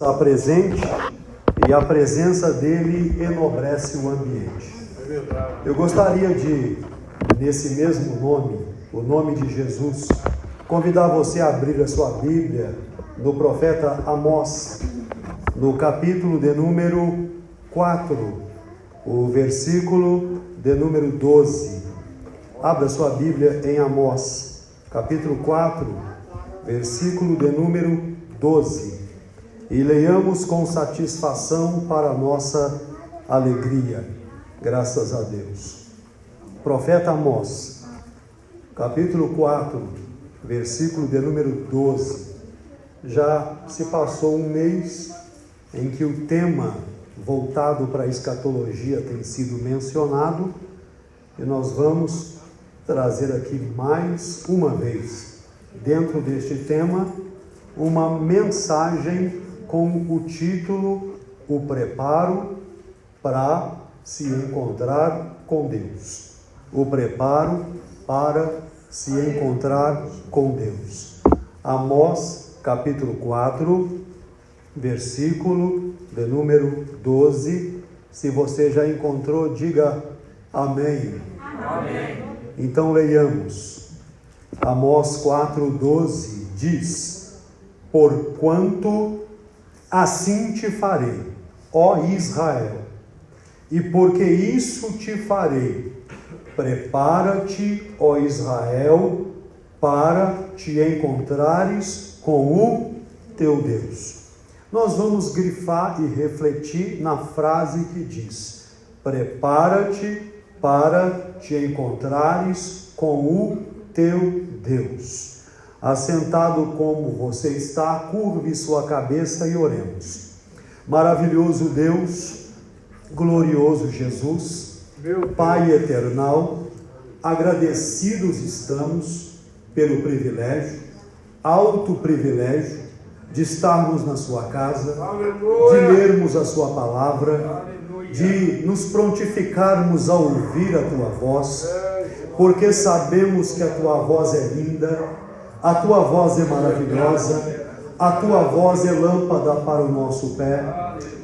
Está presente e a presença dele enobrece o ambiente. Eu gostaria de, nesse mesmo nome, o nome de Jesus, convidar você a abrir a sua Bíblia no profeta Amós, no capítulo de número 4, o versículo de número 12. Abra sua Bíblia em Amós, capítulo 4, versículo de número 12. E leiamos com satisfação para nossa alegria. Graças a Deus. Profeta Amós, capítulo 4, versículo de número 12. Já se passou um mês em que o tema voltado para a escatologia tem sido mencionado, e nós vamos trazer aqui mais uma vez, dentro deste tema, uma mensagem com o título O Preparo para se encontrar com Deus. O preparo para se encontrar com Deus. Amós, capítulo 4, versículo de número 12. Se você já encontrou, diga amém. Amém. Então leiamos. Amós 4, 12 diz: Porquanto assim te farei, ó Israel, e porque isso te farei, prepara-te, ó Israel, para te encontrares com o teu Deus. Nós vamos grifar e refletir na frase que diz: prepara-te para te encontrares com o teu Deus. Assentado como você está, curve sua cabeça e oremos. Maravilhoso Deus, glorioso Jesus, Pai eternal, agradecidos estamos pelo privilégio, alto privilégio, de estarmos na sua casa, de lermos a sua palavra, de nos prontificarmos a ouvir a tua voz, porque sabemos que a tua voz é linda, a tua voz é maravilhosa, a tua voz é lâmpada para o nosso pé,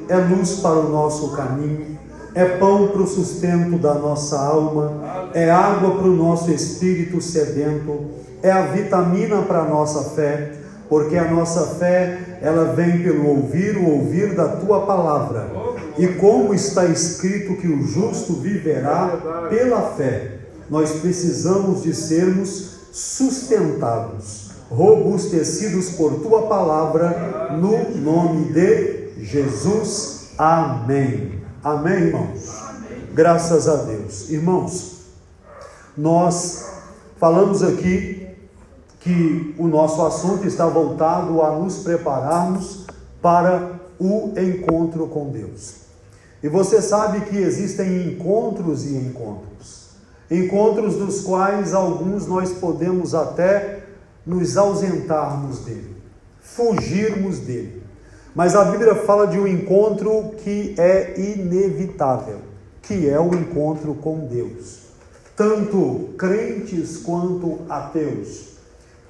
é luz para o nosso caminho, é pão para o sustento da nossa alma, é água para o nosso espírito sedento, é a vitamina para a nossa fé, porque a nossa fé, ela vem pelo ouvir, o ouvir da tua palavra. E como está escrito que o justo viverá pela fé, nós precisamos de sermos sustentados, robustecidos por tua palavra, no nome de Jesus. Amém. Amém, irmãos? Amém. Graças a Deus. Irmãos, nós falamos aqui que o nosso assunto está voltado a nos prepararmos para o encontro com Deus. E você sabe que existem encontros e encontros. Encontros dos quais alguns nós podemos até nos ausentarmos dele, fugirmos dele. Mas a Bíblia fala de um encontro que é inevitável, que é o encontro com Deus. Tanto crentes quanto ateus,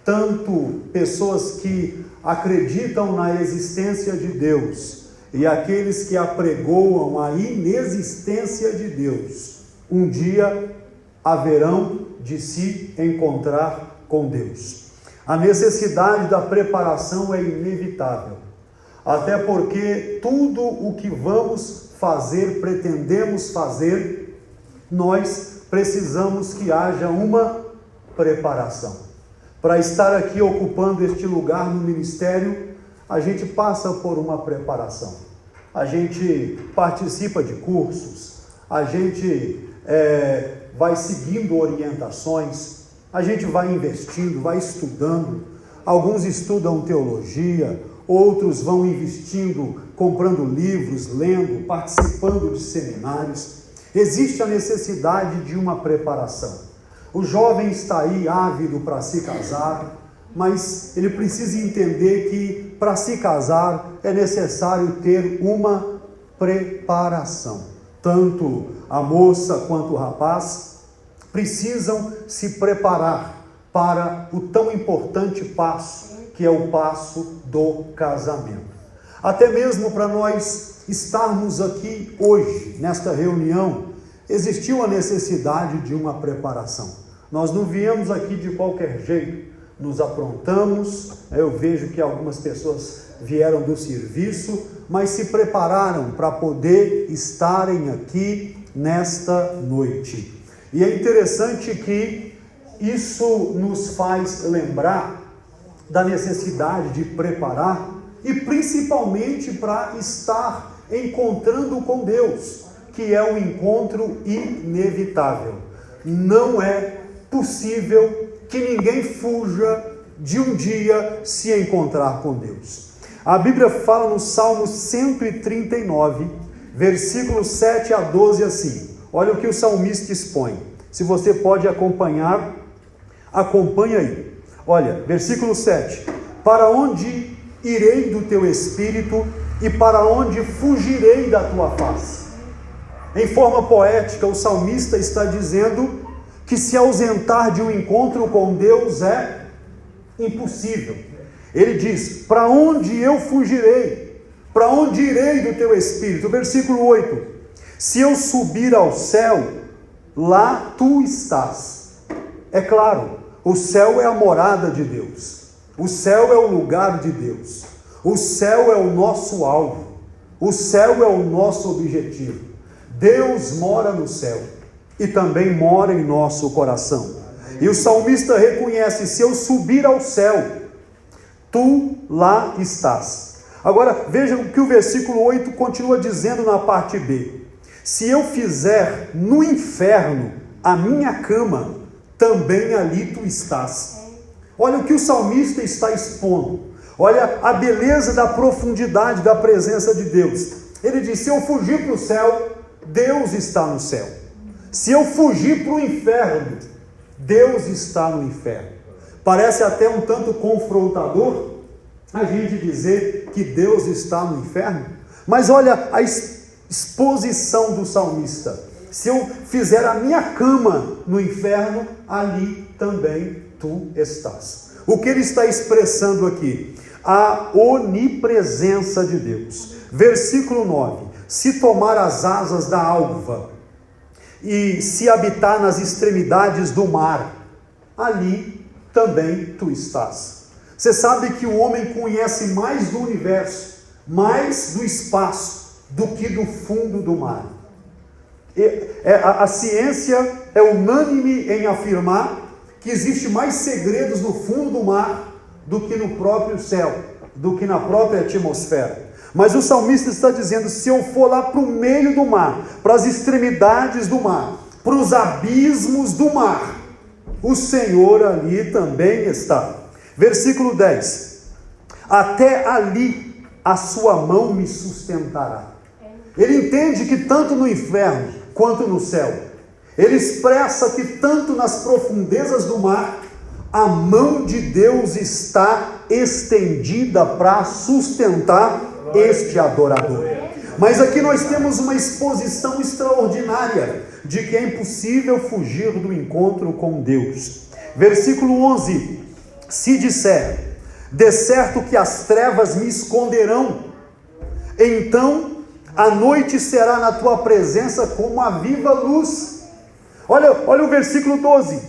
tanto pessoas que acreditam na existência de Deus e aqueles que apregoam a inexistência de Deus, um dia haverão de se encontrar com Deus. A necessidade da preparação é inevitável, até porque tudo o que vamos fazer, pretendemos fazer, nós precisamos que haja uma preparação. Para estar aqui ocupando este lugar no ministério, a gente passa por uma preparação. A gente participa de cursos, a gente vai seguindo orientações, a gente vai investindo, vai estudando. Alguns estudam teologia, outros vão investindo, comprando livros, lendo, participando de seminários. Existe a necessidade de uma preparação. O jovem está aí ávido para se casar, mas ele precisa entender que para se casar é necessário ter uma preparação. Tanto a moça quanto o rapaz precisam se preparar para o tão importante passo, que é o passo do casamento. Até mesmo para nós estarmos aqui hoje, nesta reunião, existiu a necessidade de uma preparação. Nós não viemos aqui de qualquer jeito, nos aprontamos. Eu vejo que algumas pessoas vieram do serviço, mas se prepararam para poder estarem aqui nesta noite. E é interessante que isso nos faz lembrar da necessidade de preparar e principalmente para estar encontrando com Deus, que é um encontro inevitável. Não é possível que ninguém fuja de um dia se encontrar com Deus. A Bíblia fala no Salmo 139, versículos 7 a 12 assim. Olha o que o salmista expõe. Se você pode acompanhar, acompanhe aí. Olha, versículo 7. Para onde irei do teu espírito e para onde fugirei da tua face? Em forma poética, o salmista está dizendo que se ausentar de um encontro com Deus é impossível. Ele diz: para onde eu fugirei? Para onde irei do teu espírito? Versículo 8: se eu subir ao céu, lá tu estás. É claro, o céu é a morada de Deus, o céu é o lugar de Deus, o céu é o nosso alvo, o céu é o nosso objetivo. Deus mora no céu e também mora em nosso coração. E o salmista reconhece: se eu subir ao céu, tu lá estás. Agora vejam o que o versículo 8 continua dizendo na parte B: se eu fizer no inferno a minha cama, também ali tu estás. Olha o que o salmista está expondo. Olha a beleza da profundidade da presença de Deus. Ele diz: se eu fugir para o céu, Deus está no céu. Se eu fugir para o inferno, Deus está no inferno. Parece até um tanto confrontador a gente dizer que Deus está no inferno, mas olha a exposição do salmista: se eu fizer a minha cama no inferno, ali também tu estás. O que ele está expressando aqui? A onipresença de Deus. Versículo 9: se tomar as asas da alva e se habitar nas extremidades do mar, ali também tu estás. Você sabe que o homem conhece mais do universo, mais do espaço, do que do fundo do mar. A ciência é unânime em afirmar que existe mais segredos no fundo do mar do que no próprio céu, do que na própria atmosfera. Mas o salmista está dizendo: se eu for lá para o meio do mar, para as extremidades do mar, para os abismos do mar, o Senhor ali também está. Versículo 10: até ali a sua mão me sustentará. Ele entende que tanto no inferno quanto no céu, ele expressa que tanto nas profundezas do mar, a mão de Deus está estendida para sustentar este adorador. Mas aqui nós temos uma exposição extraordinária de que é impossível fugir do encontro com Deus. Versículo 11: se disser, de certo que as trevas me esconderão, então a noite será na tua presença como a viva luz. Olha o versículo 12: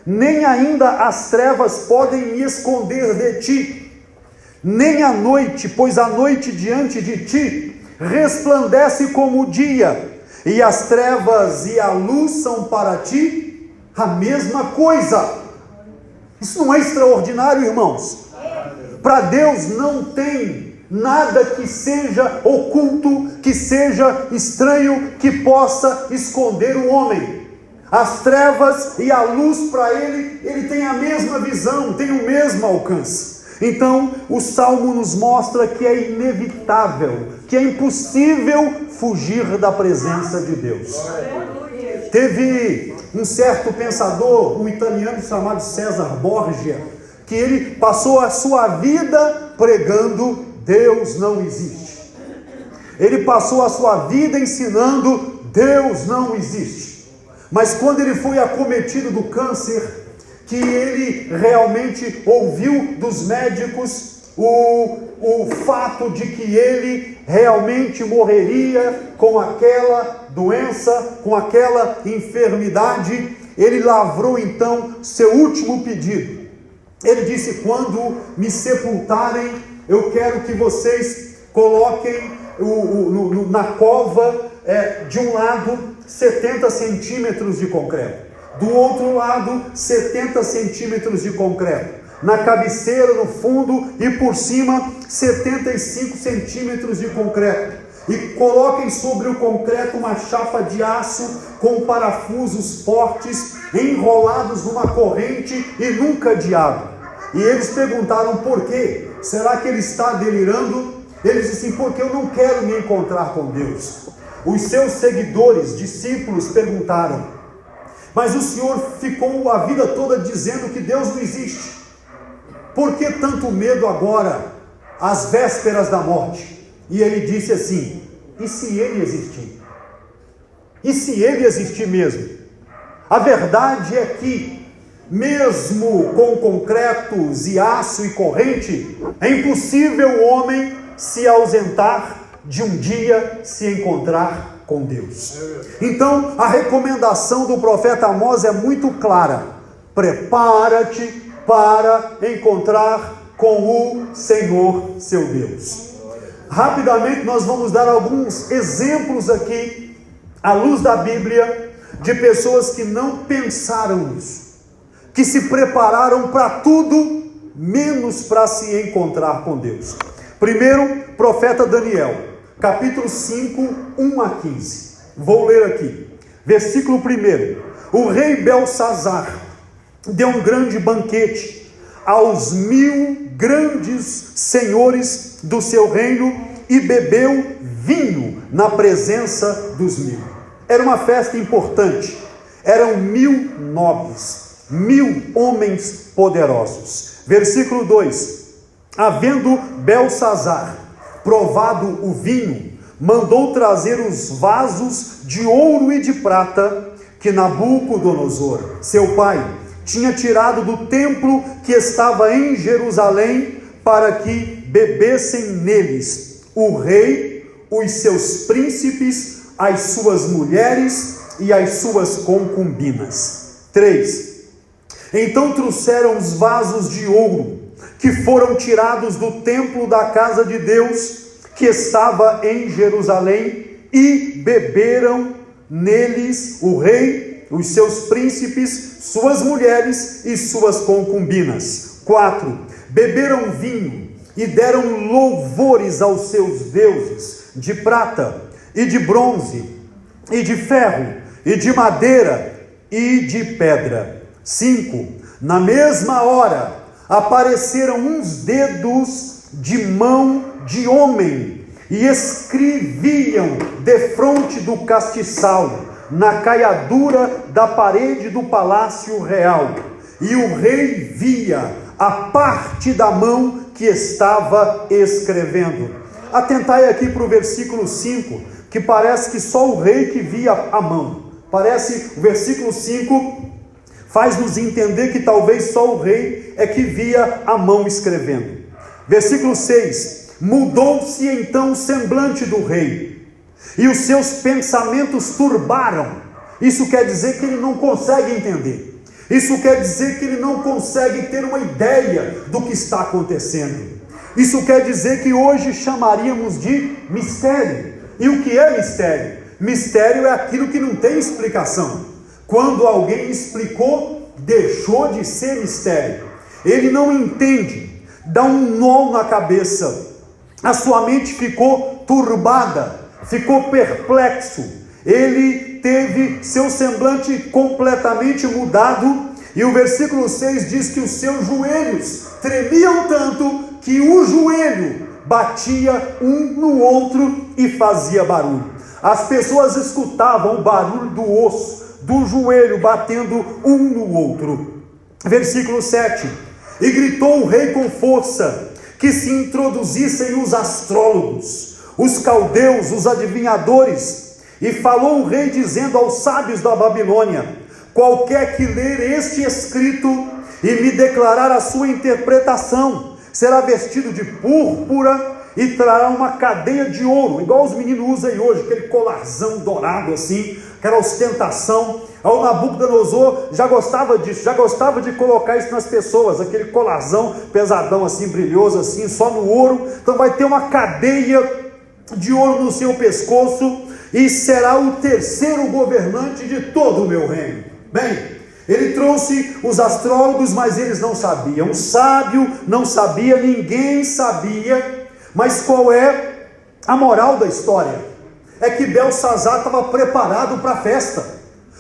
nem ainda as trevas podem me esconder de ti, nem a noite, pois a noite diante de ti resplandece como o dia, e as trevas e a luz são para ti a mesma coisa. Isso não é extraordinário, irmãos? Para Deus não tem nada que seja oculto, que seja estranho, que possa esconder o homem. As trevas e a luz para ele tem a mesma visão, tem o mesmo alcance. Então o Salmo nos mostra que é inevitável, que é impossível fugir da presença de Deus. Teve um certo pensador, um italiano chamado César Borgia, que ele passou a sua vida pregando: Deus não existe. Ele passou a sua vida ensinando: Deus não existe. Mas quando ele foi acometido do câncer, que ele realmente ouviu dos médicos o fato de que ele realmente morreria com aquela doença, com aquela enfermidade, ele lavrou então seu último pedido. Ele disse: quando me sepultarem, eu quero que vocês coloquem na cova, de um lado 70 centímetros de concreto, do outro lado 70 centímetros de concreto, na cabeceira, no fundo e por cima 75 centímetros de concreto, e coloquem sobre o concreto uma chapa de aço com parafusos fortes enrolados numa corrente e num cadeado. E eles perguntaram: por quê? Será que ele está delirando? Ele disse assim: porque eu não quero me encontrar com Deus. Os seus seguidores, discípulos, perguntaram: mas o Senhor ficou a vida toda dizendo que Deus não existe. Por que tanto medo agora, às vésperas da morte? E ele disse assim: e se ele existir? E se ele existir mesmo? A verdade é que, mesmo com concretos e aço e corrente, é impossível o homem se ausentar de um dia se encontrar com Deus. Então, a recomendação do profeta Amós é muito clara: prepara-te para encontrar com o Senhor seu Deus. Rapidamente nós vamos dar alguns exemplos aqui, à luz da Bíblia, de pessoas que não pensaram nisso, que se prepararam para tudo, menos para se encontrar com Deus. Primeiro, profeta Daniel, capítulo 5, 1 a 15. Vou ler aqui, versículo 1. O rei Belsazar deu um grande banquete aos 1000 grandes senhores do seu reino e bebeu vinho na presença dos 1000. Era uma festa importante, eram 1000 nobres, 1000 homens poderosos. Versículo 2: havendo Belsazar provado o vinho, mandou trazer os vasos de ouro e de prata que Nabucodonosor, seu pai, tinha tirado do templo que estava em Jerusalém, para que bebessem neles o rei, os seus príncipes, as suas mulheres e as suas concubinas. 3. Então trouxeram os vasos de ouro que foram tirados do templo da casa de Deus, que estava em Jerusalém, e beberam neles o rei, os seus príncipes, suas mulheres e suas concubinas. 4. Beberam vinho e deram louvores aos seus deuses, de prata e de bronze e de ferro e de madeira e de pedra. 5. Na mesma hora apareceram uns dedos de mão de homem e escreviam defronte do castiçal, na caiadura da parede do palácio real, e o rei via a parte da mão que estava escrevendo. Atentai aqui para o versículo 5, que parece que só o rei que via a mão. Parece, o versículo 5 faz-nos entender que talvez só o rei é que via a mão escrevendo. Versículo 6: mudou-se então o semblante do rei, e os seus pensamentos turbaram. Isso quer dizer que ele não consegue entender. Isso quer dizer que ele não consegue ter uma ideia do que está acontecendo. Isso quer dizer que hoje chamaríamos de mistério. E o que é mistério? Mistério é aquilo que não tem explicação. Quando alguém explicou, deixou de ser mistério. Ele não entende, dá um nó na cabeça, a sua mente ficou turbada, ficou perplexo, ele teve seu semblante completamente mudado, e o versículo 6 diz que os seus joelhos tremiam tanto que o joelho batia um no outro e fazia barulho. As pessoas escutavam o barulho do osso, do joelho batendo um no outro. Versículo 7: e gritou o rei com força que se introduzissem os astrólogos, os caldeus, os adivinhadores, e falou o rei dizendo aos sábios da Babilônia: qualquer que ler este escrito e me declarar a sua interpretação, será vestido de púrpura e trará uma cadeia de ouro, igual os meninos usam aí hoje, aquele colarzão dourado assim, aquela ostentação. O Nabucodonosor já gostava disso, já gostava de colocar isso nas pessoas, aquele colarzão pesadão assim, brilhoso assim, só no ouro. Então vai ter uma cadeia de ouro no seu pescoço, e será o terceiro governante de todo o meu reino. Bem, ele trouxe os astrólogos, mas eles não sabiam. O sábio não sabia, ninguém sabia. Mas qual é a moral da história? É que Belsassar estava preparado para a festa,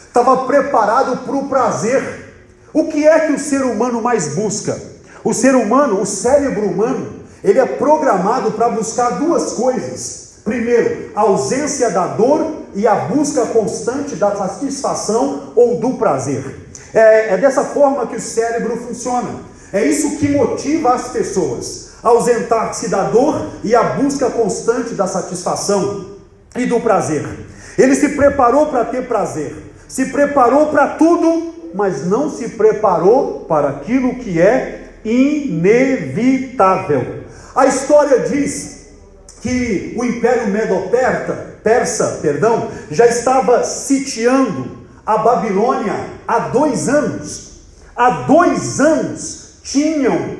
estava preparado para o prazer. O que é que o ser humano mais busca? O ser humano, o cérebro humano, ele é programado para buscar duas coisas. Primeiro, a ausência da dor e a busca constante da satisfação ou do prazer. É dessa forma que o cérebro funciona. É isso que motiva as pessoas: ausentar-se da dor e a busca constante da satisfação e do prazer. Ele se preparou para ter prazer, se preparou para tudo, mas não se preparou para aquilo que é inevitável. A história diz que o Império Medo-Persa, já estava sitiando a Babilônia há 2 anos. Há 2 anos tinham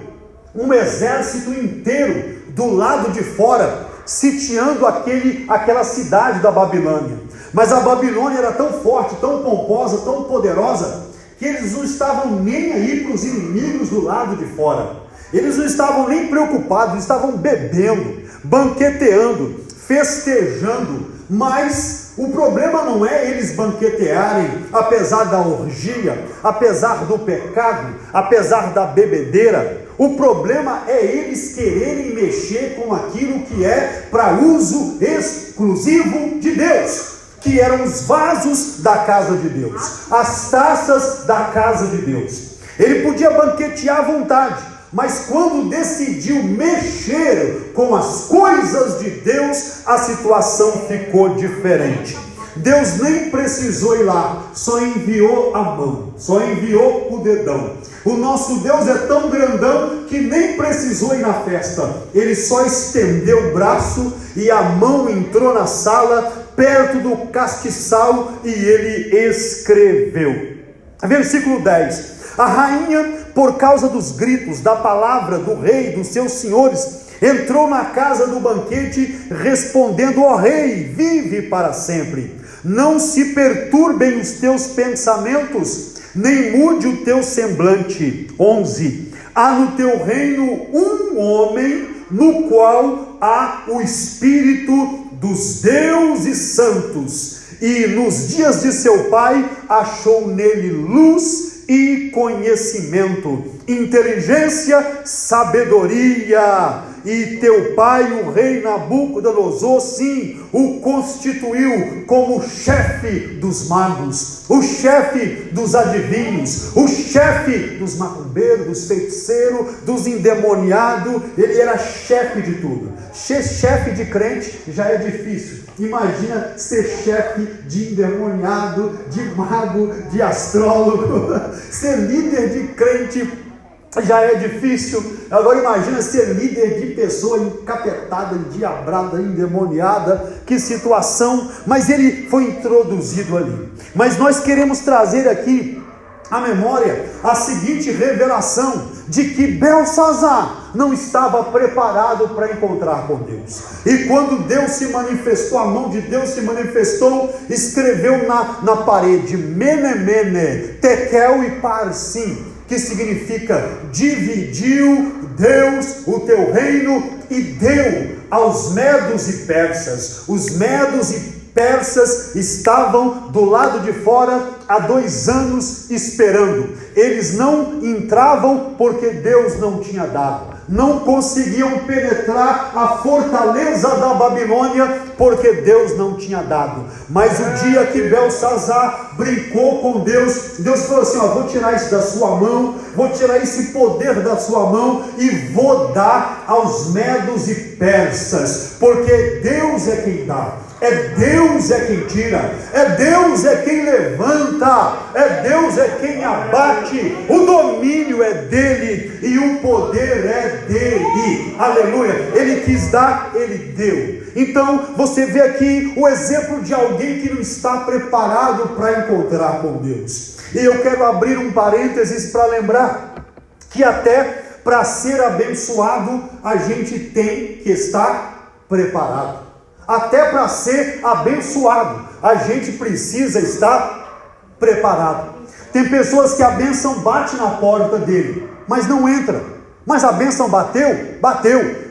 um exército inteiro do lado de fora, sitiando aquela cidade da Babilônia. Mas a Babilônia era tão forte, tão pomposa, tão poderosa, que eles não estavam nem aí para os inimigos do lado de fora. Eles não estavam nem preocupados, estavam bebendo, banqueteando, festejando. Mas o problema não é eles banquetearem, apesar da orgia, apesar do pecado, apesar da bebedeira. O problema é eles quererem mexer com aquilo que é para uso exclusivo de Deus, que eram os vasos da casa de Deus, as taças da casa de Deus. Ele podia banquetear à vontade, mas quando decidiu mexer com as coisas de Deus, a situação ficou diferente. Deus nem precisou ir lá, só enviou a mão, só enviou o dedão. O nosso Deus é tão grandão que nem precisou ir na festa. Ele só estendeu o braço e a mão entrou na sala, perto do castiçal, e ele escreveu. Versículo 10. A rainha, por causa dos gritos, da palavra do rei, dos seus senhores, entrou na casa do banquete, respondendo: ó rei, vive para sempre. Não se perturbem os teus pensamentos, nem mude o teu semblante. 11. Há no teu reino um homem, no qual há o espírito dos deuses santos, e nos dias de seu pai achou nele luz e conhecimento, inteligência, sabedoria. E teu pai, o rei Nabucodonosor, sim, o constituiu como chefe dos magos, o chefe dos adivinhos, o chefe dos macumbeiros, dos feiticeiros, dos endemoniados. Ele era chefe de tudo. Ser chefe de crente já é difícil. Imagina ser chefe de endemoniado, de mago, de astrólogo. Ser líder de crente já é difícil. Agora imagina ser líder de pessoa encapetada, endiabrada, endemoniada. Que situação. Mas ele foi introduzido ali. Mas nós queremos trazer aqui à memória a seguinte revelação, de que Belsassar não estava preparado para encontrar com Deus. E quando Deus se manifestou, a mão de Deus se manifestou, escreveu na parede: Mene, Mene, Tekel e Parsim, que significa: dividiu Deus o teu reino e deu aos medos e persas. Os medos e persas estavam do lado de fora há 2 anos esperando. Eles não entravam porque Deus não tinha dado. Não conseguiam penetrar a fortaleza da Babilônia porque Deus não tinha dado. Mas o dia que Belsassar brincou com Deus, Deus falou assim: ó, vou tirar isso da sua mão, vou tirar esse poder da sua mão e vou dar aos medos e persas, porque Deus é quem dá. É Deus é quem tira, é Deus é quem levanta, é Deus é quem abate, o domínio é dele. dele, e o poder é dele, aleluia. Ele quis dar, ele deu. Então você vê aqui o exemplo de alguém que não está preparado para encontrar com Deus. E eu quero abrir um parênteses para lembrar que até para ser abençoado a gente tem que estar preparado. Até para ser abençoado a gente precisa estar preparado. Tem pessoas que a bênção bate na porta dele, mas não entra. Mas a bênção bateu,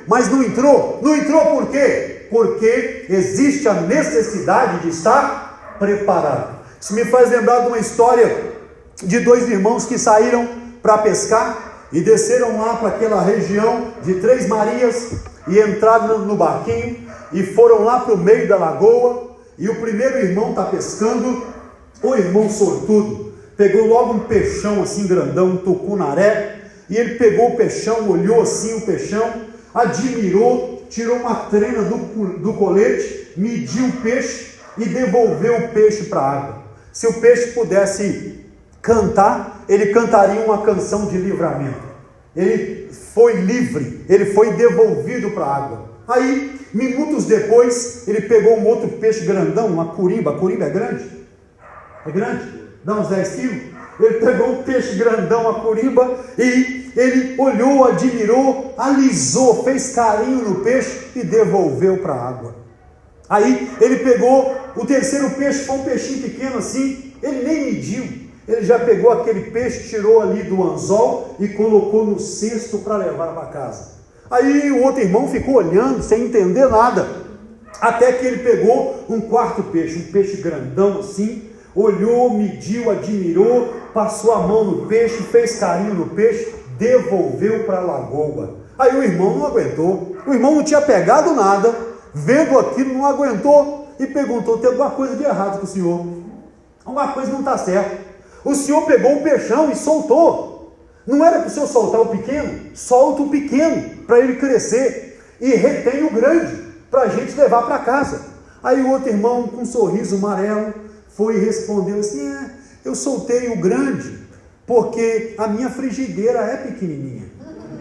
mas não entrou. Não entrou por quê? Porque existe a necessidade de estar preparado. Isso me faz lembrar de uma história de dois irmãos que saíram para pescar e desceram lá para aquela região de Três Marias e entraram no barquinho e foram lá para o meio da lagoa. E o primeiro irmão está pescando, o irmão sortudo pegou logo um peixão assim grandão, um tucunaré, e ele pegou o peixão, olhou assim o peixão, admirou, tirou uma trena do colete, mediu o peixe e devolveu o peixe para a água. Se o peixe pudesse cantar, ele cantaria uma canção de livramento. Ele foi livre, ele foi devolvido para a água. Aí, minutos depois, ele pegou um outro peixe grandão, uma curimba. A curimba é grande? É grande? Dá uns 10 quilos. Ele pegou um peixe grandão, a curimba, e ele olhou, admirou, alisou, fez carinho no peixe e devolveu para a água. Aí ele pegou o terceiro peixe, foi um peixinho pequeno assim, ele nem mediu. Ele já pegou aquele peixe, tirou ali do anzol e colocou no cesto para levar para casa. Aí o outro irmão ficou olhando, sem entender nada, até que ele pegou um quarto peixe, um peixe grandão assim, olhou, mediu, admirou, passou a mão no peixe, fez carinho no peixe, devolveu para a lagoa. Aí o irmão não aguentou, o irmão não tinha pegado nada, vendo aquilo não aguentou e perguntou: tem alguma coisa de errado com o senhor? Alguma coisa não está certa. O senhor pegou o peixão e soltou. Não era para o senhor soltar o pequeno? Solta o pequeno para ele crescer e retém o grande para a gente levar para casa. Aí o outro irmão, com um sorriso amarelo, foi e respondeu assim: eu soltei o grande porque a minha frigideira é pequenininha,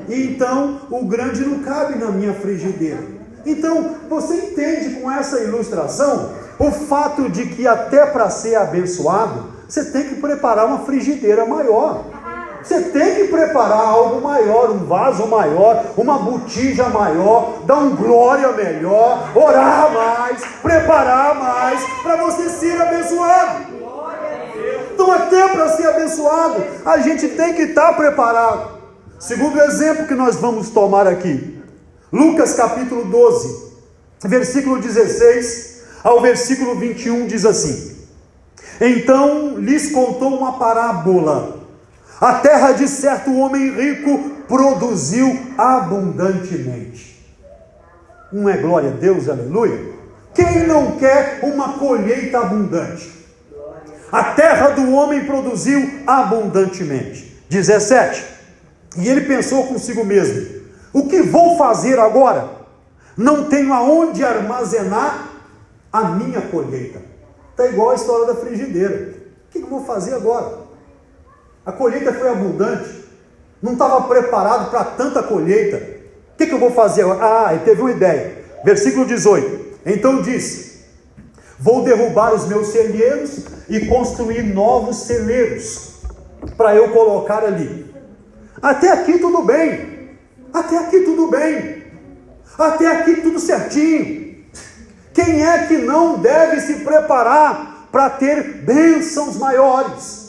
então o grande não cabe na minha frigideira. Então você entende com essa ilustração o fato de que até para ser abençoado você tem que preparar uma frigideira maior. Você tem que preparar algo maior, um vaso maior, uma botija maior, dar um glória melhor, orar mais, preparar mais, para você ser abençoado. Então até para ser abençoado, a gente tem que estar preparado. Segundo exemplo que nós vamos tomar aqui, Lucas capítulo 12, versículo 16 ao versículo 21 diz assim: então lhes contou uma parábola. A terra de certo homem rico produziu abundantemente. Não é glória a Deus, aleluia? Quem não quer uma colheita abundante? A terra do homem produziu abundantemente. 17. E ele pensou consigo mesmo: o que vou fazer agora? Não tenho aonde armazenar a minha colheita. Está igual a história da frigideira. O que eu vou fazer agora? A colheita foi abundante, não estava preparado para tanta colheita. O que eu vou fazer agora? Ele teve uma ideia. Versículo 18. Então disse: vou derrubar os meus celeiros e construir novos celeiros para eu colocar ali. Até aqui tudo bem. Até aqui tudo bem. Até aqui tudo certinho. Quem é que não deve se preparar para ter bênçãos maiores?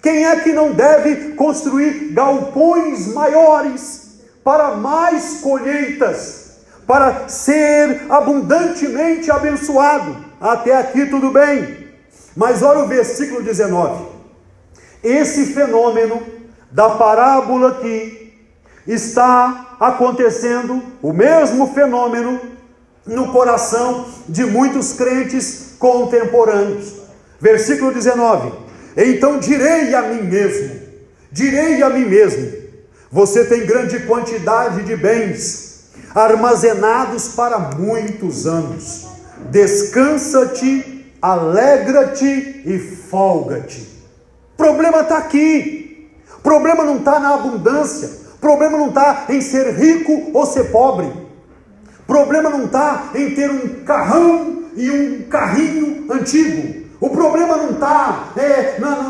Quem é que não deve construir galpões maiores para mais colheitas, para ser abundantemente abençoado? Até aqui tudo bem. Mas olha o versículo 19. Esse fenômeno da parábola aqui está acontecendo, o mesmo fenômeno, no coração de muitos crentes contemporâneos. Versículo 19. Então direi a mim mesmo, você tem grande quantidade de bens, armazenados para muitos anos. Descansa-te, alegra-te e folga-te. O problema está aqui. O problema não está na abundância. O Problema não está em ser rico ou ser pobre. Problema não está em ter um carrão e um carrinho antigo. O problema não está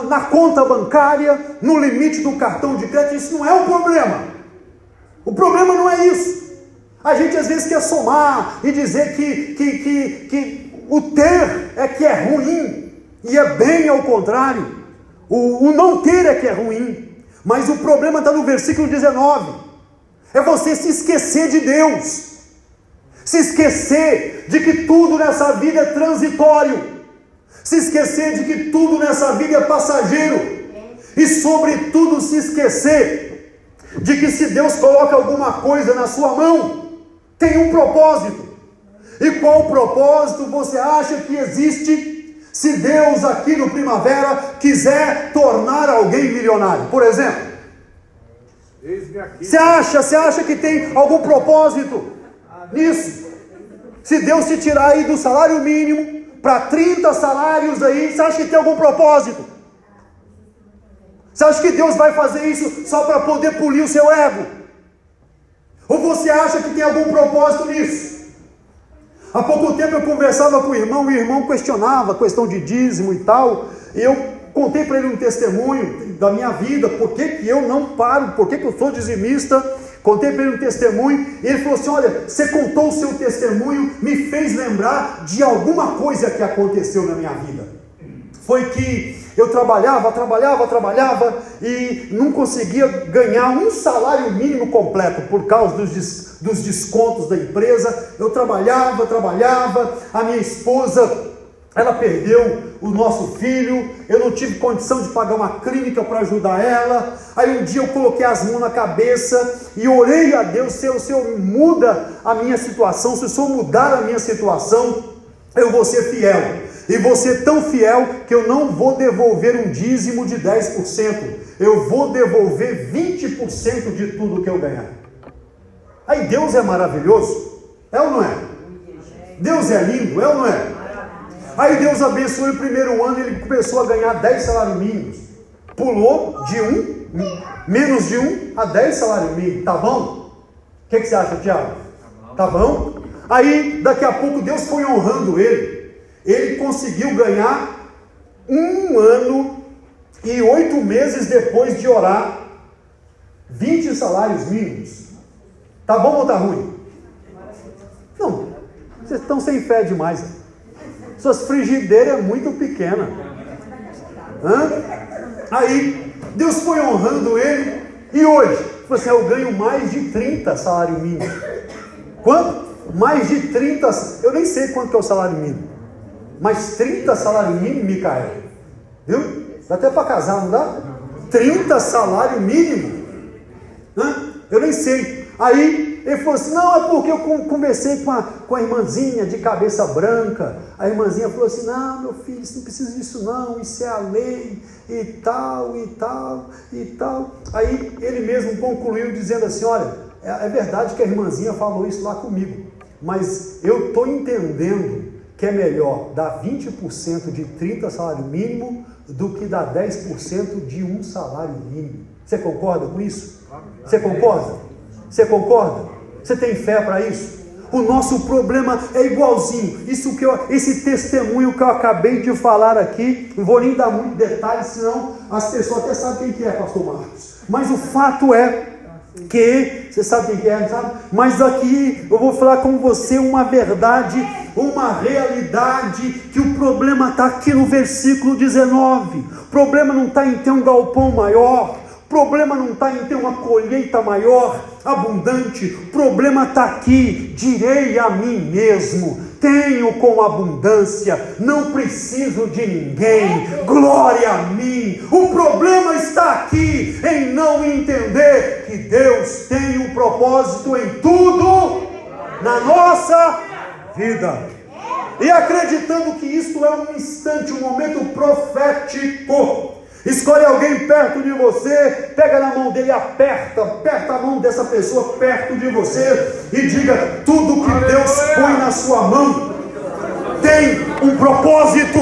na conta bancária, no limite do cartão de crédito. Isso não é o problema. O problema não é isso. A gente às vezes quer somar e dizer que o ter é que é ruim, e é bem ao contrário. O não ter é que é ruim. Mas o problema está no versículo 19. É você se esquecer de Deus. Se esquecer de que tudo nessa vida é transitório. Se esquecer de que tudo nessa vida é passageiro. E sobretudo se esquecer de que se Deus coloca alguma coisa na sua mão, tem um propósito. E qual o propósito você acha que existe se Deus aqui no Primavera quiser tornar alguém milionário? Por exemplo, você acha que tem algum propósito nisso? Se Deus te tirar aí do salário mínimo para 30 salários aí, você acha que tem algum propósito? Você acha que Deus vai fazer isso só para poder polir o seu ego? Ou você acha que tem algum propósito nisso? Há pouco tempo eu conversava com o irmão questionava a questão de dízimo e tal, e eu contei para ele um testemunho da minha vida, por que eu não paro, por que eu sou dizimista. Contei para ele um testemunho, e ele falou assim: olha, você contou o seu testemunho, me fez lembrar de alguma coisa que aconteceu na minha vida. Foi que eu trabalhava, e não conseguia ganhar um salário mínimo completo, por causa dos descontos da empresa. Eu trabalhava, a minha esposa, ela perdeu o nosso filho, eu não tive condição de pagar uma clínica para ajudar ela. Aí um dia eu coloquei as mãos na cabeça e orei a Deus: se o Senhor muda a minha situação, se o Senhor mudar a minha situação, eu vou ser fiel. E vou ser tão fiel que eu não vou devolver um dízimo de 10%, eu vou devolver 20% de tudo que eu ganhar. Aí Deus é maravilhoso, é ou não é? Deus é lindo, é ou não é? Aí Deus abençoou o primeiro ano, ele começou a ganhar 10 salários mínimos. Pulou de menos de 1 a 10 salários mínimos. Tá bom? O que você acha, Tiago? Tá bom? Aí daqui a pouco Deus foi honrando ele. Ele conseguiu ganhar 1 ano e 8 meses depois de orar 20 salários mínimos. Tá bom ou tá ruim? Não, vocês estão sem fé demais. Suas frigideiras é muito pequena. Aí Deus foi honrando ele, e hoje você, eu ganho mais de 30 salário mínimo. Quanto? Mais de 30. Eu nem sei quanto que é o salário mínimo, mas 30 salário mínimo, Micael, viu? Dá até para casar, não dá? 30 salário mínimo, eu nem sei. Aí ele falou assim: não, é porque eu conversei com a irmãzinha de cabeça branca. A irmãzinha falou assim: não, meu filho, você não precisa disso não, isso é a lei, e tal. Aí ele mesmo concluiu dizendo assim: olha, é verdade que a irmãzinha falou isso lá comigo, mas eu estou entendendo que é melhor dar 20% de 30 salário mínimo do que dar 10% de um salário mínimo. Você concorda com isso? Você concorda? Você concorda? Você tem fé para isso? O nosso problema é igualzinho. Esse testemunho que eu acabei de falar aqui, não vou nem dar muito detalhe, senão as pessoas até sabem quem que é, pastor Marcos. Mas o fato é que, você sabe quem é, não sabe? Mas aqui eu vou falar com você uma verdade, uma realidade, que o problema está aqui no versículo 19. O problema não está em ter um galpão maior, o problema não está em ter uma colheita maior, abundante. O problema está aqui: direi a mim mesmo, tenho com abundância, não preciso de ninguém, glória a mim. O problema está aqui em não entender que Deus tem um propósito em tudo na nossa vida, e acreditando que isto é um instante, um momento profético. Escolhe alguém perto de você, pega na mão dele, aperta a mão dessa pessoa perto de você e diga: tudo que Deus põe na sua mão tem um propósito.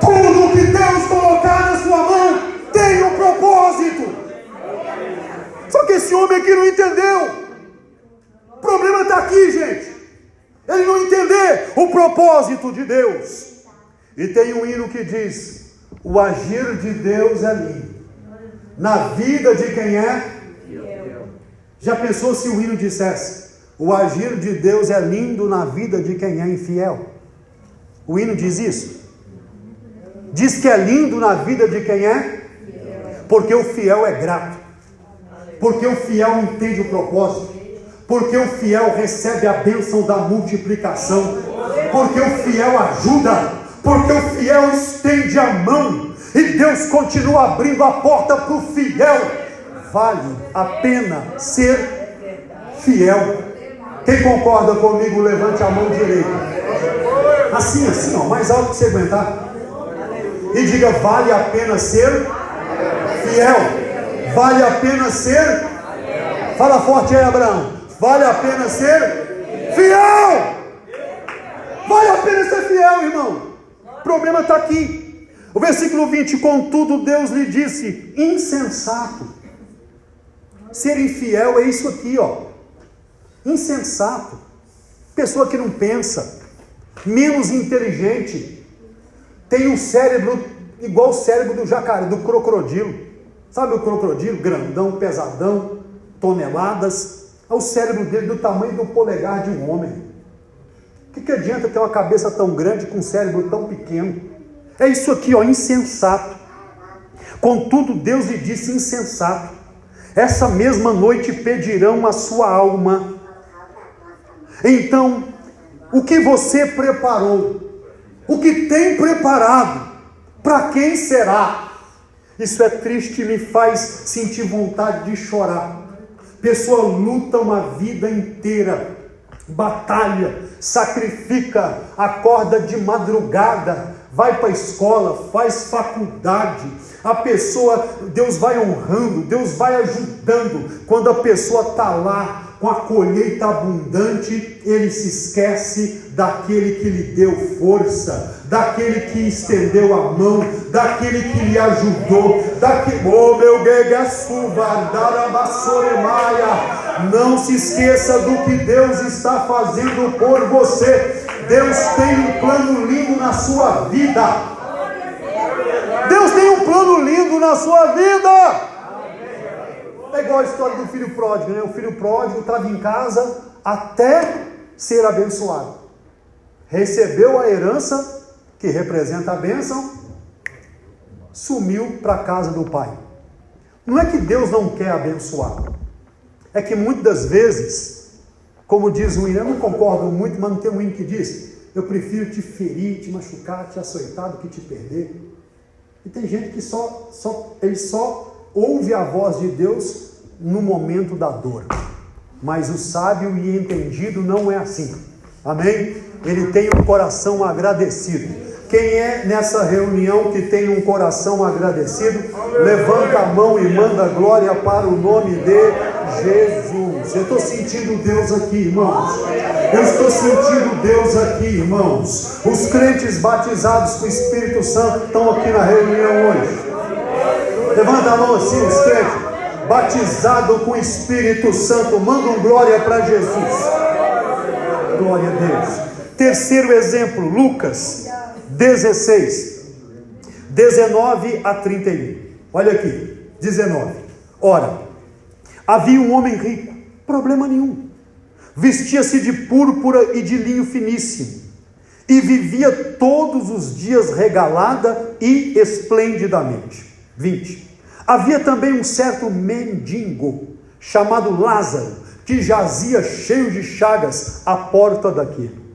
Tudo que Deus colocar na sua mão tem um propósito. Só que esse homem aqui não entendeu. O problema está aqui, gente. Ele não entender o propósito de Deus. E tem um hino que diz: o agir de Deus é lindo na vida de quem é fiel. Já pensou se o hino dissesse: o agir de Deus é lindo na vida de quem é infiel? O hino diz isso? Diz que é lindo na vida de quem é? Porque o fiel é grato, porque o fiel entende o propósito, porque o fiel recebe a bênção da multiplicação, porque o fiel ajuda, porque o fiel estende a mão, e Deus continua abrindo a porta para o fiel. Vale a pena ser fiel. Quem concorda comigo, levante a mão direita. Assim, ó, mais alto que você aguentar. E diga: vale a pena ser fiel. Vale a pena ser. Fala forte aí, Abraão. Vale a pena ser fiel. Vale a pena ser fiel, irmão. O problema está aqui. O versículo 20: contudo Deus lhe disse: insensato. Ser infiel é isso aqui, ó. Insensato. Pessoa que não pensa, menos inteligente, tem um cérebro igual o cérebro do jacaré, do crocodilo. Sabe o crocodilo? Grandão, pesadão, toneladas. O cérebro dele do tamanho do polegar de um homem. O que adianta ter uma cabeça tão grande com um cérebro tão pequeno? É isso aqui, ó, insensato. Contudo Deus lhe disse: insensato, essa mesma noite pedirão a sua alma. Então, o que você preparou, o que tem preparado, para quem será? Isso é triste e me faz sentir vontade de chorar. Pessoa luta uma vida inteira, batalha, sacrifica, acorda de madrugada, vai para a escola, faz faculdade. A pessoa, Deus vai honrando, Deus vai ajudando. Quando a pessoa está lá com a colheita abundante, ele se esquece daquele que lhe deu força, daquele que estendeu a mão, daquele que lhe ajudou, não se esqueça do que Deus está fazendo por você. Deus tem um plano lindo na sua vida. Deus tem um plano lindo na sua vida. É igual a história do filho pródigo, né? O filho pródigo estava em casa até ser abençoado. Recebeu a herança, que representa a bênção, sumiu para a casa do pai. Não é que Deus não quer abençoar, é que muitas das vezes, como diz o hino, eu não concordo muito, mas não tem um hino que diz: eu prefiro te ferir, te machucar, te açoitar do que te perder. E tem gente que só ouve a voz de Deus no momento da dor. Mas o sábio e entendido não é assim. Amém? Ele tem um coração agradecido. Quem é nessa reunião que tem um coração agradecido, levanta a mão e manda glória para o nome de Jesus. Eu estou sentindo Deus aqui, irmãos. Eu estou sentindo Deus aqui, irmãos. Os crentes batizados com o Espírito Santo estão aqui na reunião hoje. Levanta a mão assim, os crentes batizados com o Espírito Santo, mandam glória para Jesus. Glória a Deus. Terceiro exemplo, Lucas 16, 19 a 31. Olha aqui, 19. Ora, havia um homem rico, problema nenhum, vestia-se de púrpura e de linho finíssimo, e vivia todos os dias regalada e esplendidamente. 20. Havia também um certo mendigo, chamado Lázaro, que jazia cheio de chagas à porta daquele,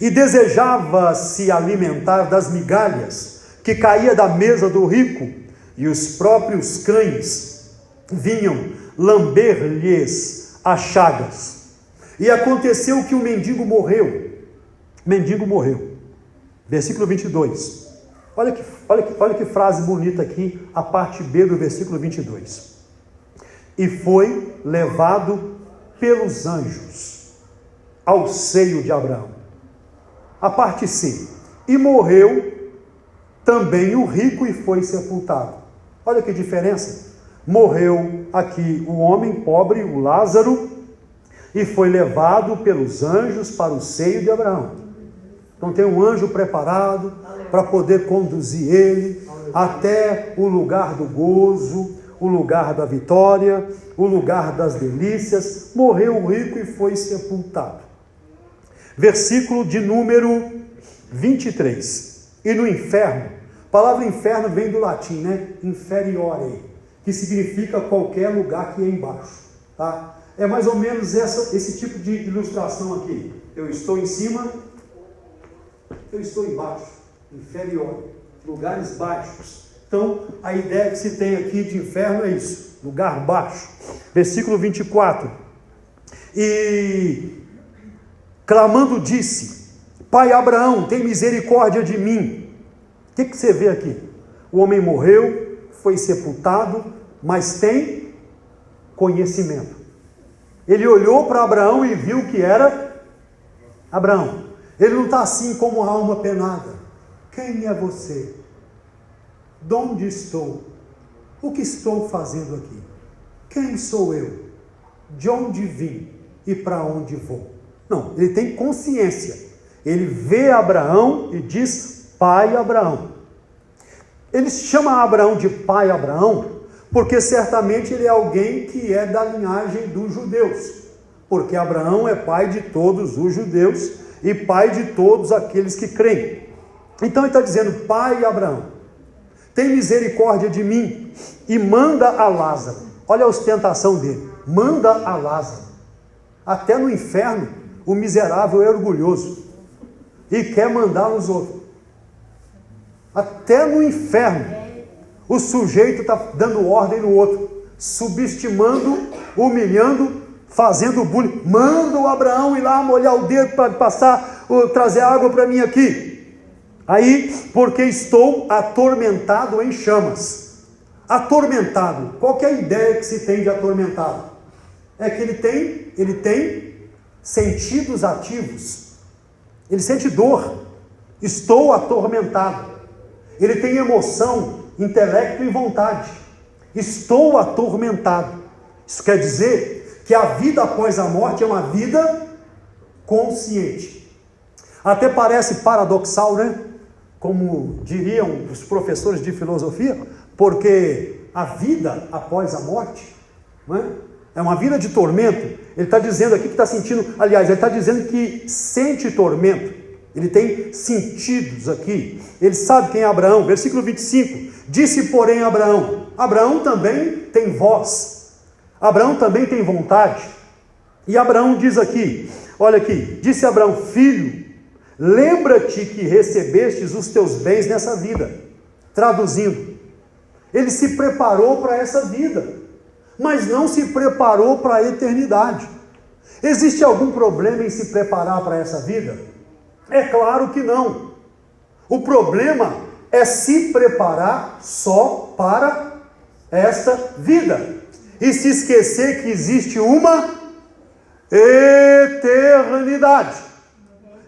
e desejava se alimentar das migalhas que caía da mesa do rico, e os próprios cães vinham lamber-lhes as chagas. E aconteceu que o mendigo morreu. Versículo 22. Olha que frase bonita aqui, a parte B do versículo 22. E foi levado pelos anjos ao seio de Abraão. A parte C. E morreu também o rico e foi sepultado. Olha que diferença. Morreu aqui o homem pobre, o Lázaro, e foi levado pelos anjos para o seio de Abraão. Então tem um anjo preparado para poder conduzir ele até o lugar do gozo, o lugar da vitória, o lugar das delícias. Morreu o rico e foi sepultado. Versículo de número 23. E no inferno, a palavra inferno vem do latim, né? Inferiore, que significa qualquer lugar que é embaixo, tá? É mais ou menos esse tipo de ilustração aqui. Eu estou em cima, eu estou embaixo. Inferior, lugares baixos. Então, a ideia que se tem aqui de inferno é isso, lugar baixo. Versículo 24. E clamando disse: Pai Abraão, tem misericórdia de mim. O que você vê aqui? O homem morreu, foi sepultado, mas tem conhecimento. Ele olhou para Abraão e viu que era Abraão. Ele não está assim como alma penada. Quem é você? De onde estou? O que estou fazendo aqui? Quem sou eu? De onde vim e para onde vou? Não, ele tem consciência. Ele vê Abraão e diz: Pai Abraão. Ele chama Abraão de Pai Abraão porque certamente ele é alguém que é da linhagem dos judeus, porque Abraão é pai de todos os judeus e pai de todos aqueles que creem. Então ele está dizendo: Pai Abraão, tem misericórdia de mim e manda a Lázaro. Olha a ostentação dele, manda a Lázaro. Até no inferno o miserável é orgulhoso e quer mandar nos outros. Até no inferno o sujeito está dando ordem no outro, subestimando, humilhando, fazendo bullying. Manda o Abraão ir lá molhar o dedo para trazer água para mim aqui. Aí, porque estou atormentado em chamas. Atormentado. Qual que é a ideia que se tem de atormentado? É que ele tem sentidos ativos. Ele sente dor. Estou atormentado. Ele tem emoção, intelecto e vontade. Estou atormentado. Isso quer dizer que a vida após a morte é uma vida consciente. Até parece paradoxal, né? Como diriam os professores de filosofia, porque a vida após a morte, não é? É uma vida de tormento. Ele está dizendo aqui que está sentindo, aliás, ele está dizendo que sente tormento. Ele tem sentidos aqui. Ele sabe quem é Abraão. Versículo 25. Disse, porém, Abraão. Abraão também tem voz. Abraão também tem vontade. E Abraão diz aqui, olha aqui. Disse Abraão: filho, lembra-te que recebestes os teus bens nessa vida. Traduzindo, ele se preparou para essa vida, mas não se preparou para a eternidade. Existe algum problema em se preparar para essa vida? É claro que não. O problema é se preparar só para esta vida e se esquecer que existe uma eternidade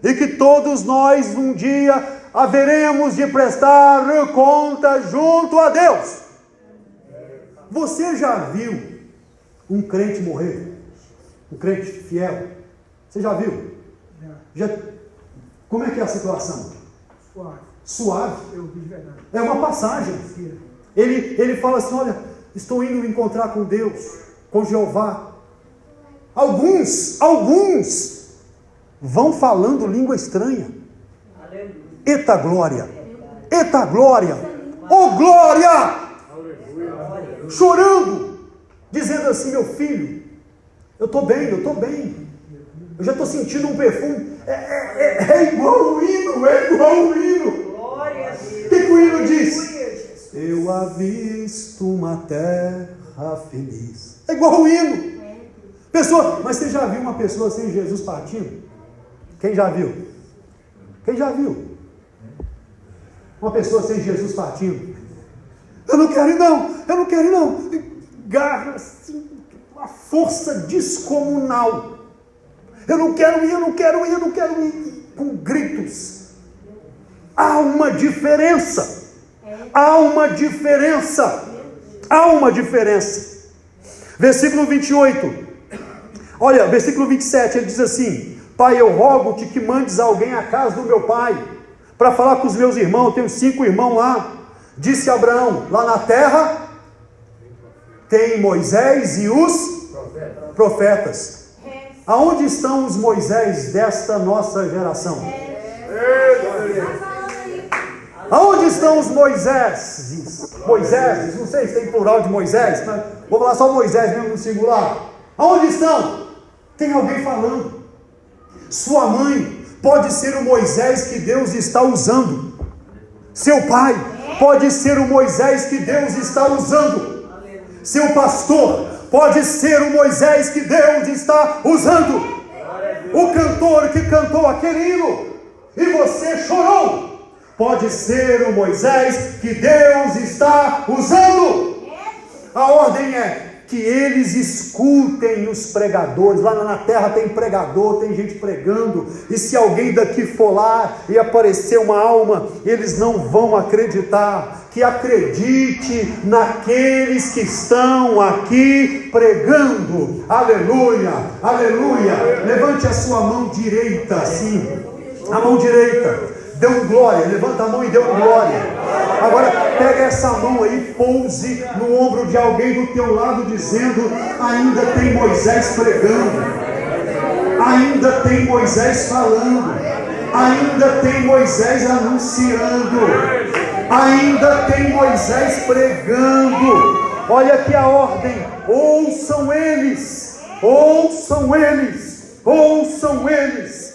e que todos nós um dia haveremos de prestar conta junto a Deus. Você já viu um crente morrer? Um crente fiel? Você já viu? Já. Como é que é a situação? Suave. É uma passagem. Ele fala assim: olha, estou indo me encontrar com Deus, com Jeová. Alguns vão falando língua estranha. Eita glória! Eita glória! Oh glória! Chorando, dizendo assim: meu filho, eu estou bem, eu já estou sentindo um perfume. É igual o hino. O que o hino diz? Eu avisto uma terra feliz. É igual o hino. Pessoa, mas você já viu uma pessoa sem Jesus partindo? Quem já viu? Uma pessoa sem Jesus partindo? Eu não quero ir não. Garra assim, uma força descomunal. Eu não quero ir, com gritos. Há uma diferença Há uma diferença. Há uma diferença. Versículo 28. Olha, versículo 27, ele diz assim: Pai, eu rogo-te que mandes alguém à casa do meu pai, para falar com os meus irmãos. Eu tenho 5 irmãos lá. Disse Abraão: lá na terra tem Moisés e os profetas. Aonde estão os Moisés desta nossa geração? Aonde estão os Moisés? Moisés, não sei se tem plural de Moisés, mas vou falar só Moisés mesmo no singular. Aonde estão? Tem alguém falando. Sua mãe pode ser o Moisés que Deus está usando. Seu pai pode ser o Moisés que Deus está usando. Seu pastor pode ser o Moisés que Deus está usando. O cantor que cantou aquele hino e você chorou pode ser o Moisés que Deus está usando. A ordem é que eles escutem os pregadores. Lá na terra tem pregador, tem gente pregando, e se alguém daqui for lá e aparecer uma alma, eles não vão acreditar. Que acredite naqueles que estão aqui pregando. Aleluia, aleluia. Levante a sua mão direita assim, a mão direita, dê um glória, levanta a mão e dê um glória. Agora pega essa mão aí, pouse no ombro de alguém do teu lado, dizendo: ainda tem Moisés pregando, ainda tem Moisés falando, ainda tem Moisés anunciando, ainda tem Moisés pregando. Olha aqui a ordem: ouçam eles, ouçam eles, ouçam eles.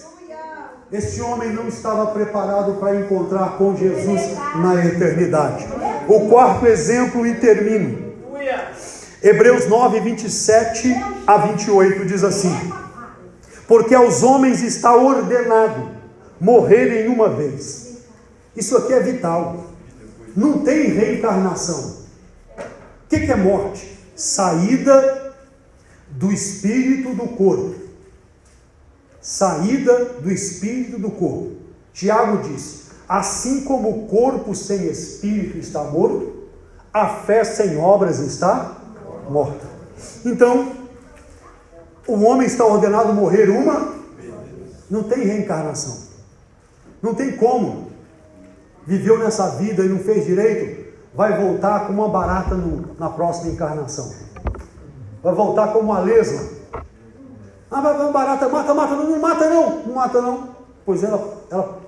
Este homem não estava preparado para encontrar com Jesus na eternidade. O quarto exemplo, e termino. Hebreus 9, 27 a 28 diz assim: porque aos homens está ordenado morrerem uma vez. Isso aqui é vital. Não tem reencarnação. O que é morte? Saída do espírito do corpo. Saída do espírito do corpo. Tiago diz: assim como o corpo sem espírito está morto, a fé sem obras está morta. Então, o homem está ordenado morrer uma. Não tem reencarnação. Não tem como. Viveu nessa vida e não fez direito, vai voltar como uma barata na próxima encarnação. Vai voltar como uma lesma. Ah, mas barata mata, não mata não. Pois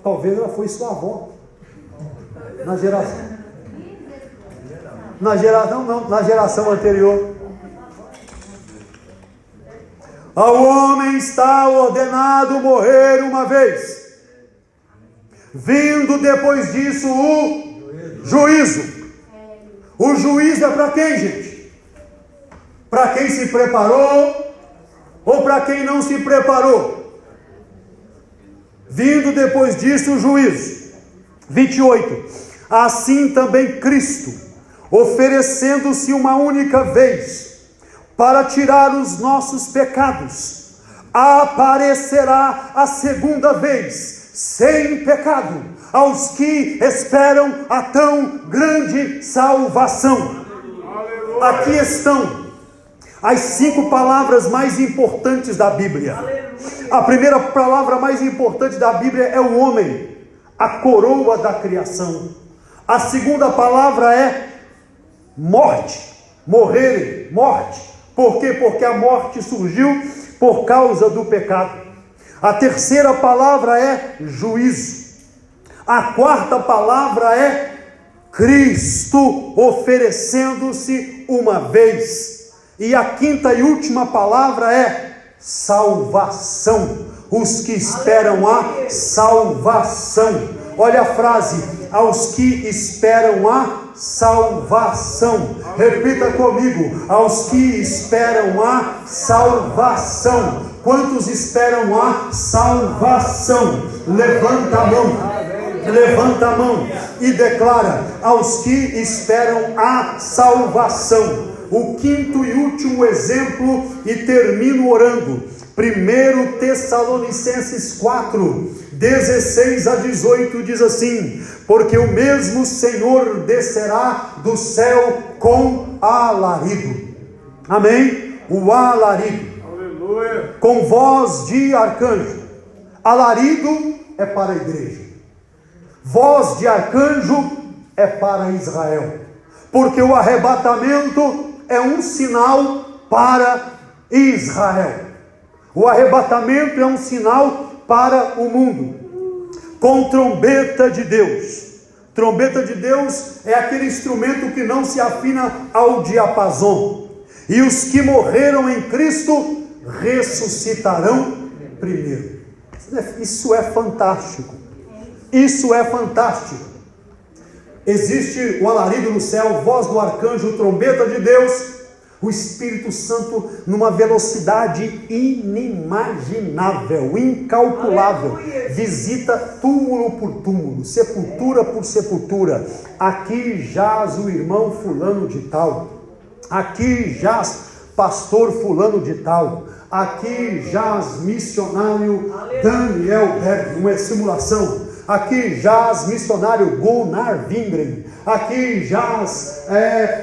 talvez ela foi sua avó. Na geração anterior. Ao homem está ordenado morrer uma vez, vindo depois disso o juízo. O juízo é para quem, gente? Para quem se preparou ou para quem não se preparou? Vindo depois disso o juízo. 28. Assim também Cristo, oferecendo-se uma única vez para tirar os nossos pecados, aparecerá a segunda vez sem pecado aos que esperam a tão grande salvação. Aqui estão as 5 palavras mais importantes da Bíblia. A primeira palavra mais importante da Bíblia é o homem, a coroa da criação. A segunda palavra é morte, morrer, morte. Por quê? Porque a morte surgiu por causa do pecado. A terceira palavra é juízo. A quarta palavra é Cristo oferecendo-se uma vez. E a quinta e última palavra é salvação. Os que esperam a salvação. Olha a frase: aos que esperam a salvação. Repita comigo: aos que esperam a salvação. Quantos esperam a salvação? Levanta a mão. Levanta a mão e declara: aos que esperam a salvação. O quinto e último exemplo, e termino orando. 1 Tessalonicenses 4, 16 a 18 diz assim: porque o mesmo Senhor descerá do céu com alarido. Amém? O alarido. Aleluia. Com voz de arcanjo. Alarido é para a igreja. Voz de arcanjo é para Israel. Porque o arrebatamento é um sinal para Israel. O arrebatamento é um sinal para o mundo. Com trombeta de Deus. Trombeta de Deus é aquele instrumento que não se afina ao diapasão. E os que morreram em Cristo ressuscitarão primeiro. Isso é fantástico. Isso é fantástico. Existe o alarido no céu, voz do arcanjo, trombeta de Deus. O Espírito Santo numa velocidade inimaginável, incalculável. Visita túmulo por túmulo, sepultura por sepultura. Aqui jaz o irmão fulano de tal. Aqui jaz pastor fulano de tal. Aqui jaz missionário Daniel Berg, uma simulação. Aqui jaz missionário Gunnar Wingren. Aqui jaz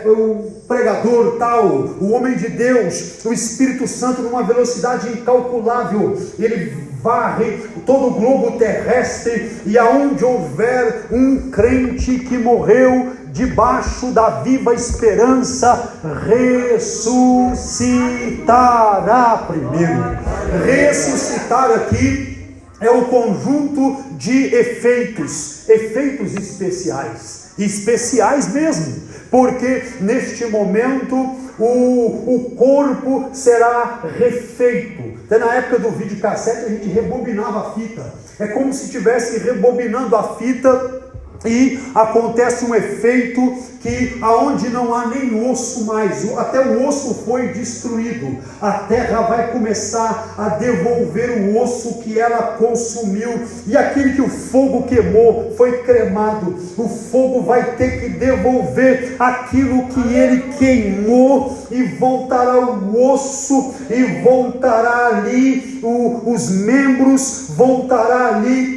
o pregador tal, o homem de Deus, o Espírito Santo numa velocidade incalculável. Ele varre todo o globo terrestre, e aonde houver um crente que morreu debaixo da viva esperança, ressuscitará primeiro. Ressuscitar aqui é o conjunto de efeitos especiais mesmo, porque neste momento o corpo será refeito. Até na época do videocassete a gente rebobinava a fita, é como se estivesse rebobinando a fita. E acontece um efeito que aonde não há nem osso mais, até o osso foi destruído, a terra vai começar a devolver o osso que ela consumiu, e aquele que o fogo queimou, foi cremado, o fogo vai ter que devolver aquilo que ele queimou, e voltará o osso, e voltará ali os membros, voltará ali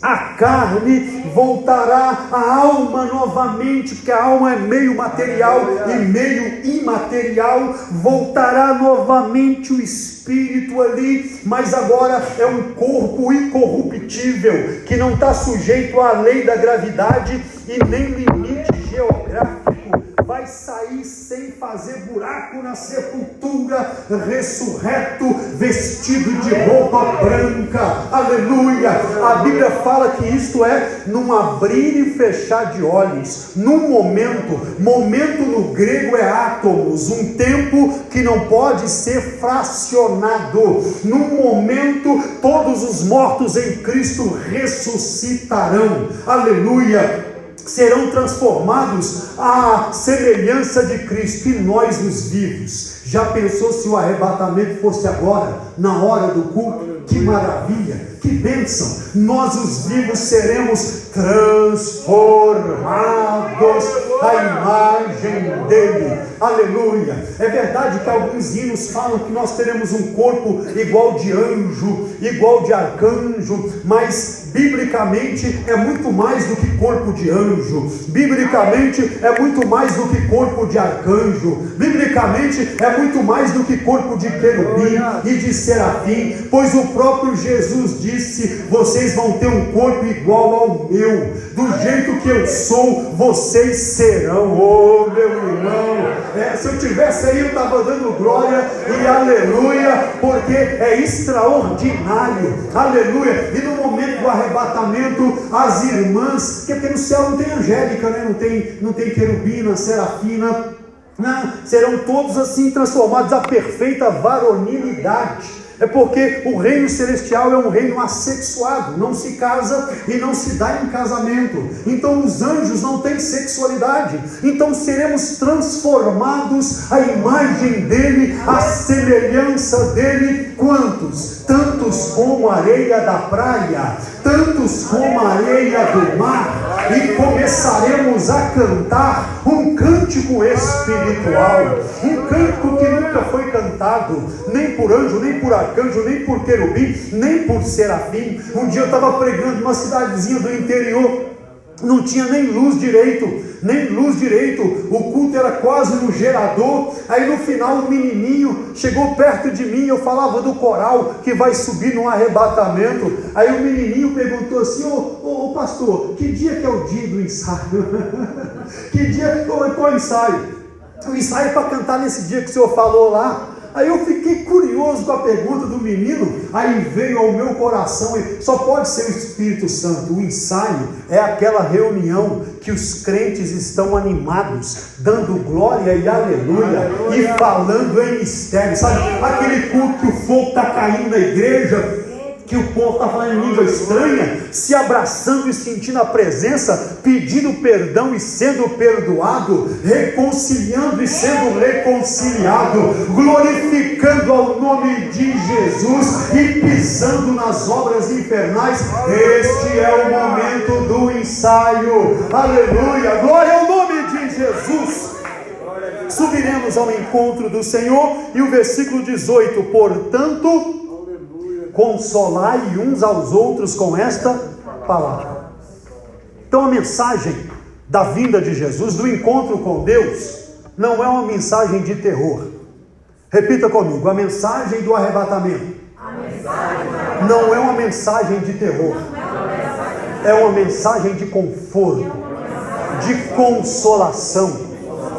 a carne, voltará a alma novamente, porque a alma é meio material e meio imaterial. Voltará novamente o espírito ali, mas agora é um corpo incorruptível, que não está sujeito à lei da gravidade e nem limite geográfico. Vai sair sem fazer buraco na sepultura, ressurreto, vestido de roupa branca. Aleluia! A Bíblia fala que isto é num abrir e fechar de olhos, num momento no grego é átomos, um tempo que não pode ser fracionado. Num momento todos os mortos em Cristo ressuscitarão. Aleluia! Serão transformados à semelhança de Cristo, e nós os vivos. Já pensou se o arrebatamento fosse agora, na hora do culto? Que maravilha, que bênção! Nós os vivos seremos transformados à imagem dele. Aleluia! É verdade que alguns hinos falam que nós teremos um corpo igual de anjo, igual de arcanjo, mas biblicamente é muito mais do que corpo de anjo, biblicamente é muito mais do que corpo de arcanjo, biblicamente é muito mais do que corpo de querubim e de serafim, pois o próprio Jesus disse: vocês vão ter um corpo igual ao meu, do jeito que eu sou, vocês serão. Oh, meu irmão, se eu tivesse aí eu estava dando glória e aleluia, porque é extraordinário. Aleluia! E no momento do arrebatamento, as irmãs, porque no céu não tem angélica, né? não tem querubina, serafina, não, serão todos assim transformados à perfeita varonilidade. É porque o reino celestial é um reino assexuado, não se casa e não se dá em casamento. Então os anjos não têm sexualidade. Então seremos transformados à imagem dele, à semelhança dele. Quantos? Tantos como a areia da praia, tantos como a areia do mar, e começaremos a cantar um cântico espiritual, um cântico que nunca foi cantado, nem por anjo, nem por arcanjo, nem por querubim, nem por serafim. Um dia eu estava pregando numa cidadezinha do interior, não tinha nem luz direito, o culto era quase no gerador. Aí no final o menininho chegou perto de mim, eu falava do coral que vai subir no arrebatamento. Aí o menininho perguntou assim: ô pastor, que dia que é o dia do ensaio? Que dia, qual é o ensaio? O ensaio é para cantar nesse dia que o senhor falou lá. Aí eu fiquei curioso com a pergunta do menino, aí veio ao meu coração, só pode ser o Espírito Santo. O ensaio é aquela reunião que os crentes estão animados, dando glória e aleluia, e falando em mistério, sabe? Aquele culto que o fogo está caindo na igreja, que o povo está falando em língua estranha, se abraçando e sentindo a presença, pedindo perdão e sendo perdoado, reconciliando e sendo reconciliado, glorificando ao nome de Jesus e pisando nas obras infernais. Este é o momento do ensaio. Aleluia, glória ao nome de Jesus. Subiremos ao encontro do Senhor. E o versículo 18: portanto, consolai uns aos outros com esta palavra. Então a mensagem da vinda de Jesus, do encontro com Deus, não é uma mensagem de terror. Repita comigo: a mensagem do arrebatamento não é uma mensagem de terror, é uma mensagem de conforto, de consolação,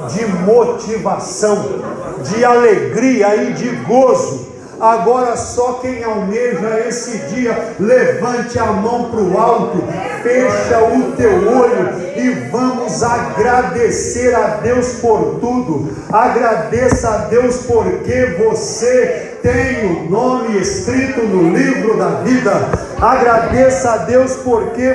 de motivação, de alegria e de gozo. Agora só quem almeja esse dia, levante a mão para o alto, fecha o teu olho e vamos agradecer a Deus por tudo. Agradeça a Deus porque você tem o nome escrito no livro da vida. Agradeça a Deus porque